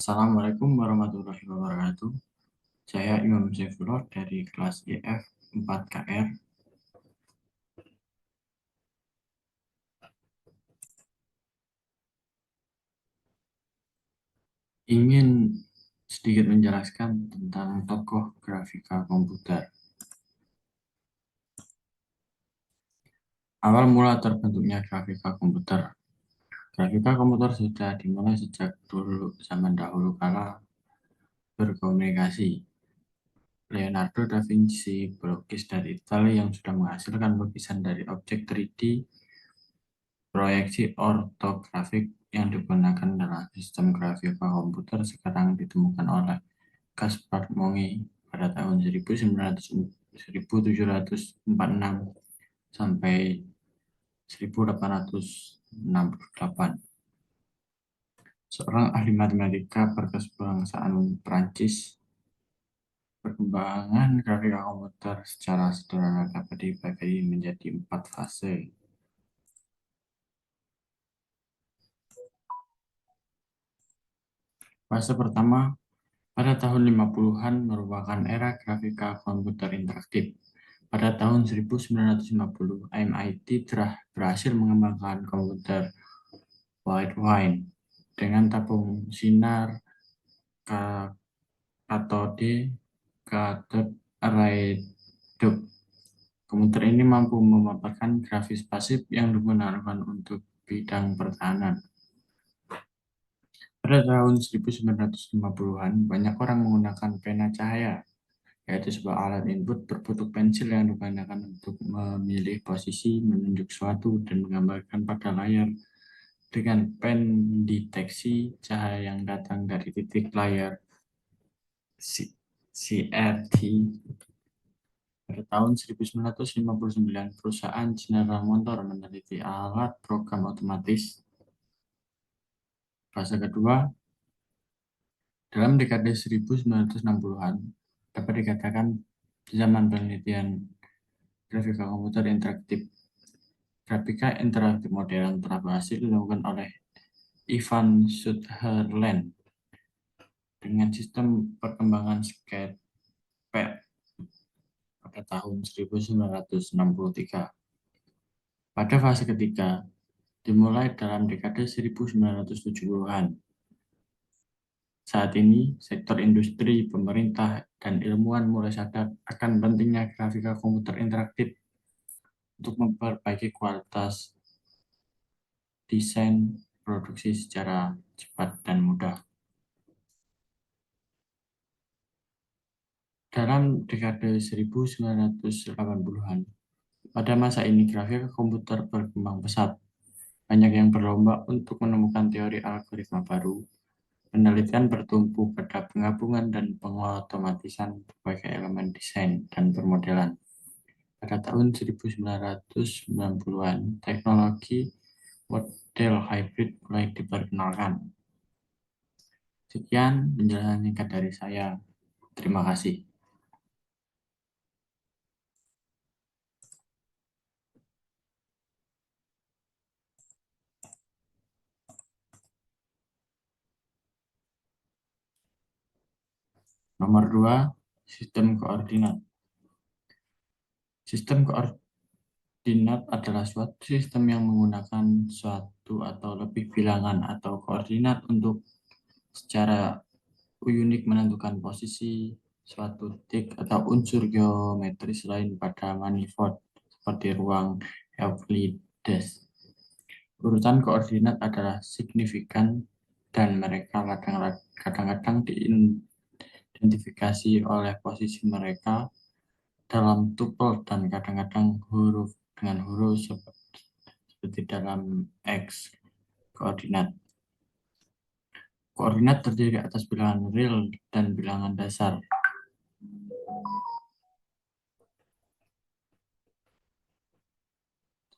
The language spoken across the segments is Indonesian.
Assalamualaikum warahmatullahi wabarakatuh. Saya Imam Saifullah dari kelas IF 4KR. Ingin sedikit menjelaskan tentang tokoh grafika komputer. Awal mula terbentuknya grafika komputer. Grafika komputer sudah dimulai sejak dulu zaman dahulu kala berkomunikasi. Leonardo da Vinci, pelukis dari Italia yang sudah menghasilkan lukisan dari objek 3D, proyeksi ortografik yang digunakan dalam sistem grafika komputer sekarang ditemukan oleh Caspar Monge pada tahun 1746 sampai 1868. Seorang ahli matematika berkebangsaan Prancis. Perkembangan grafika komputer secara sederhana dapat dibagi menjadi 4 fase. Fase pertama pada tahun 50-an merupakan era grafika komputer interaktif. Pada tahun 1950, MIT telah berhasil mengembangkan komputer Whitewine dengan tabung sinar katode cathode array dioxide. Komputer ini mampu memaparkan grafis pasif yang digunakan untuk bidang pertahanan. Pada tahun 1950-an, banyak orang menggunakan pena cahaya, yaitu sebuah alat input berbentuk pensil yang digunakan untuk memilih posisi, menunjuk suatu, dan menggambarkan pada layar. Dengan pen deteksi cahaya yang datang dari titik layar CRT. Pada tahun 1959, perusahaan General Motors meneliti alat program otomatis. Fase kedua, dalam dekade 1960-an, dapat dikatakan zaman penelitian grafika komputer interaktif. Grafika interaktif modern telah berhasil dilakukan oleh Ivan Sutherland dengan sistem perkembangan Sketchpad pada tahun 1963. Pada fase ketiga, dimulai dalam dekade 1970-an. Saat ini, sektor industri, pemerintah, dan ilmuwan mulai sadar akan pentingnya grafika komputer interaktif untuk memperbaiki kualitas desain produksi secara cepat dan mudah. Dalam dekade 1980-an, pada masa ini grafika komputer berkembang pesat. Banyak yang berlomba untuk menemukan teori algoritma baru. Penelitian bertumpu pada penggabungan dan pengotomatisan berbagai elemen desain dan permodelan. Pada tahun 1990-an, teknologi model hybrid mulai diperkenalkan. Sekian penjelasan singkat dari saya. Terima kasih. Nomor 2, sistem koordinat. Sistem koordinat adalah suatu sistem yang menggunakan suatu atau lebih bilangan atau koordinat untuk secara unik menentukan posisi suatu titik atau unsur geometris lain pada manifold seperti ruang Euclides. Urutan koordinat adalah signifikan dan mereka kadang-kadang diidentifikasi oleh posisi mereka dalam tupel dan kadang-kadang huruf dengan huruf seperti dalam X koordinat. Koordinat terdiri atas bilangan real dan bilangan dasar.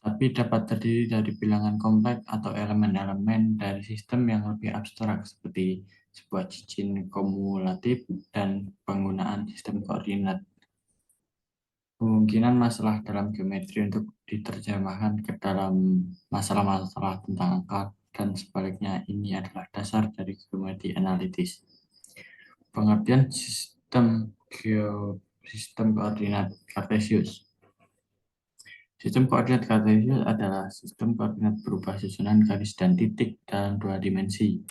Tapi dapat terdiri dari bilangan kompleks atau elemen-elemen dari sistem yang lebih abstrak seperti sebuah cincin kumulatif dan penggunaan sistem koordinat. Kemungkinan masalah dalam geometri untuk diterjemahkan ke dalam masalah-masalah tentang angka dan sebaliknya. Ini adalah dasar dari geometri analitis. Pengertian sistem koordinat Kartesius. Sistem koordinat Kartesius adalah sistem koordinat berupa susunan garis dan titik dalam dua dimensi.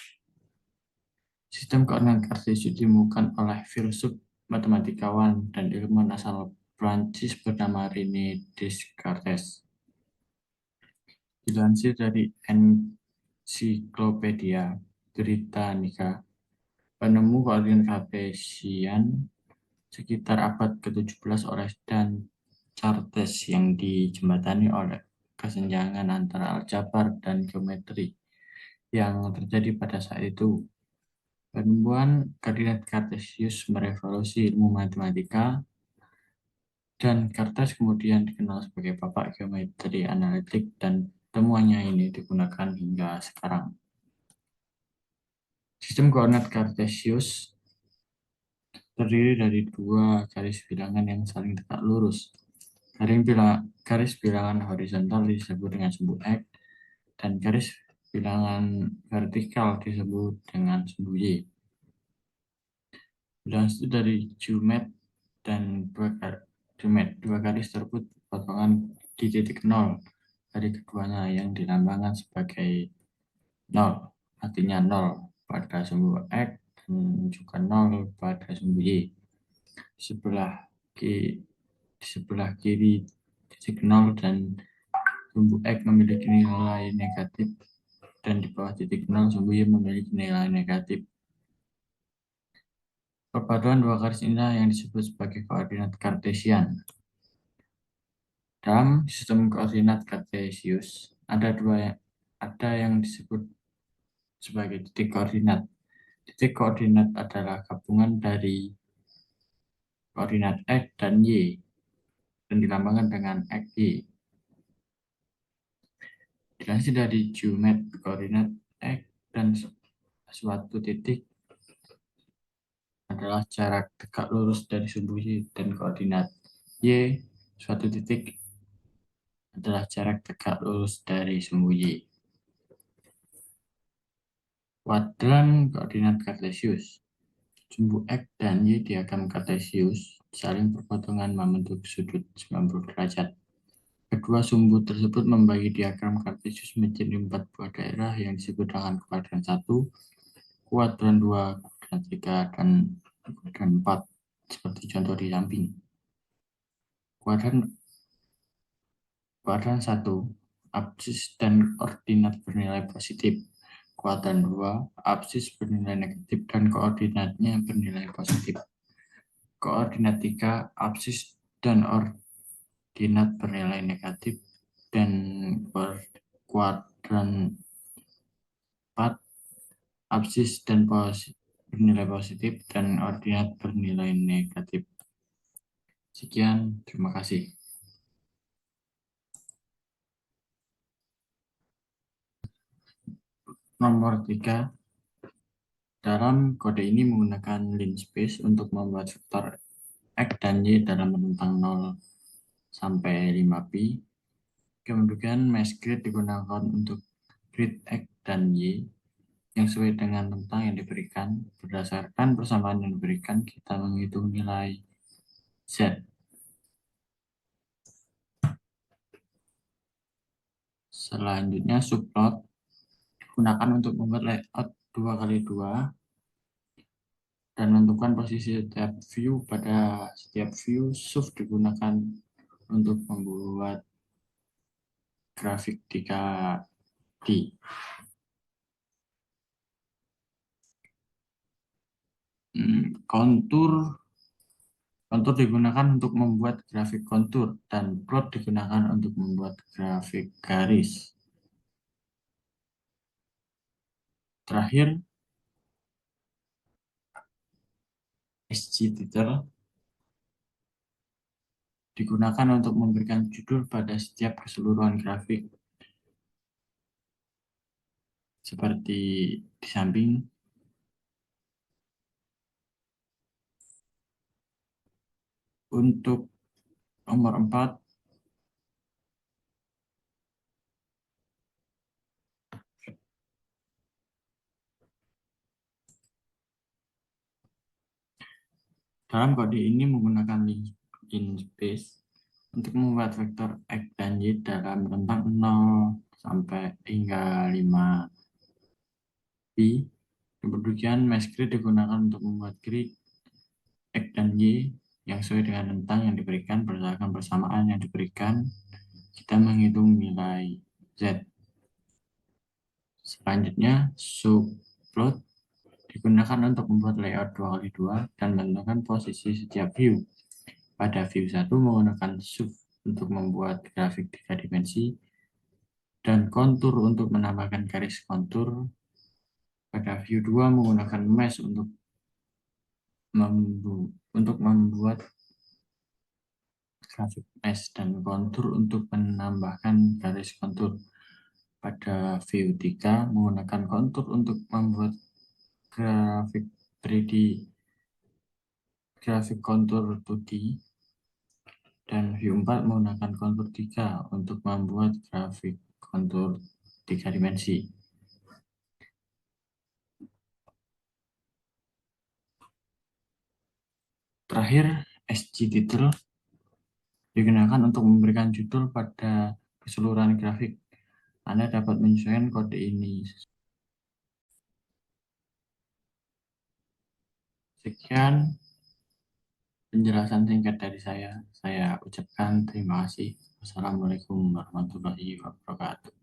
Sistem koordinat Kartesius ditemukan oleh filsuf, matematikawan, dan ilmuwan asal Prancis bernama René Descartes. Dilansir dari Encyclopedia Britannica, penemu koordinat Kartesian sekitar abad ke-17 oleh Dan Chartes yang dijembatani oleh kesenjangan antara aljabar dan geometri yang terjadi pada saat itu. Penemuan koordinat Kartesius merevolusi ilmu matematika, dan Kartes kemudian dikenal sebagai bapak geometri analitik, dan temuannya ini digunakan hingga sekarang. Sistem koordinat Kartesius terdiri dari dua garis bilangan yang saling tegak lurus. Garis bilangan horizontal disebut dengan sumbu X, dan garis bilangan vertikal disebut dengan sumbu Y. Dilansir dari Jumet dan dua garis tersebut potongan di titik nol dari keduanya yang dilambangkan sebagai nol, artinya nol pada sumbu X dan juga nol pada sumbu Y. Di sebelah kiri titik nol dan sumbu X memiliki nilai negatif, dan di bawah titik nol sumbu Y memiliki nilai negatif. Perpaduan dua garis inilah yang disebut sebagai koordinat Kartesian. Dalam sistem koordinat Kartesius ada yang disebut sebagai titik koordinat. Titik koordinat adalah gabungan dari koordinat X dan Y dan dilambangkan dengan XY. Dilansir dari Geomet, koordinat X dan suatu titik adalah jarak tegak lurus dari sumbu Y, dan koordinat Y suatu titik adalah jarak tegak lurus dari sumbu Y. Kuadran koordinat Kartesius. Sumbu X dan Y diagram Kartesius saling berpotongan membentuk sudut 90 derajat. Kedua sumbu tersebut membagi diagram Kartesius menjadi 4 buah daerah yang disebut dengan kuadran 1, kuadran 2, kuadran 3, dan kuadran 4, seperti contoh di samping. Kuadran 1, absis dan koordinat bernilai positif. Kuadran 2, absis bernilai negatif dan koordinatnya bernilai positif. Koordinat 3, absis dan ordinat bernilai negatif, dan kuadran 4, absis dan bernilai positif dan ordinat bernilai negatif. Sekian, terima kasih. Nomor 3. Dalam kode ini menggunakan linspace untuk membuat vektor X dan Y dalam rentang 0 sampai 5pi. Kemudian mass grid digunakan untuk grid X dan Y yang sesuai dengan rentang yang diberikan. Berdasarkan persamaan yang diberikan, kita menghitung nilai Z. Selanjutnya subplot digunakan untuk membuat layout 2x2 dan menentukan posisi setiap view. Pada setiap view, sub digunakan untuk membuat grafik 3D. Kontur digunakan untuk membuat grafik kontur, dan plot digunakan untuk membuat grafik garis. Terakhir, SGTitle digunakan untuk memberikan judul pada setiap keseluruhan grafik, seperti di samping. Untuk nomor 4, Dalam kode ini menggunakan link space untuk membuat vektor X dan Y dalam rentang 0 sampai hingga 5 pi. Kemudian mesh grid digunakan untuk membuat grid X dan Y yang sesuai dengan rentang yang diberikan berdasarkan persamaan yang diberikan. Kita menghitung nilai Z. Selanjutnya, subplot digunakan untuk membuat layout 2x2 dan menentukan posisi setiap view. Pada view 1 menggunakan sub untuk membuat grafik 3 dimensi dan kontur untuk menambahkan garis kontur. Pada view 2 menggunakan mesh untuk membuat grafik mesh dan kontur untuk menambahkan garis kontur. Pada view 3 menggunakan kontur untuk membuat grafik 3D, grafik kontur 2D, dan view 4 menggunakan kontur 3 untuk membuat grafik kontur 3 dimensi. Terakhir, SGTitle digunakan untuk memberikan judul pada keseluruhan grafik. Anda dapat menyesuaikan kode ini. Sekian penjelasan singkat dari saya. Saya ucapkan terima kasih. Wassalamualaikum warahmatullahi wabarakatuh.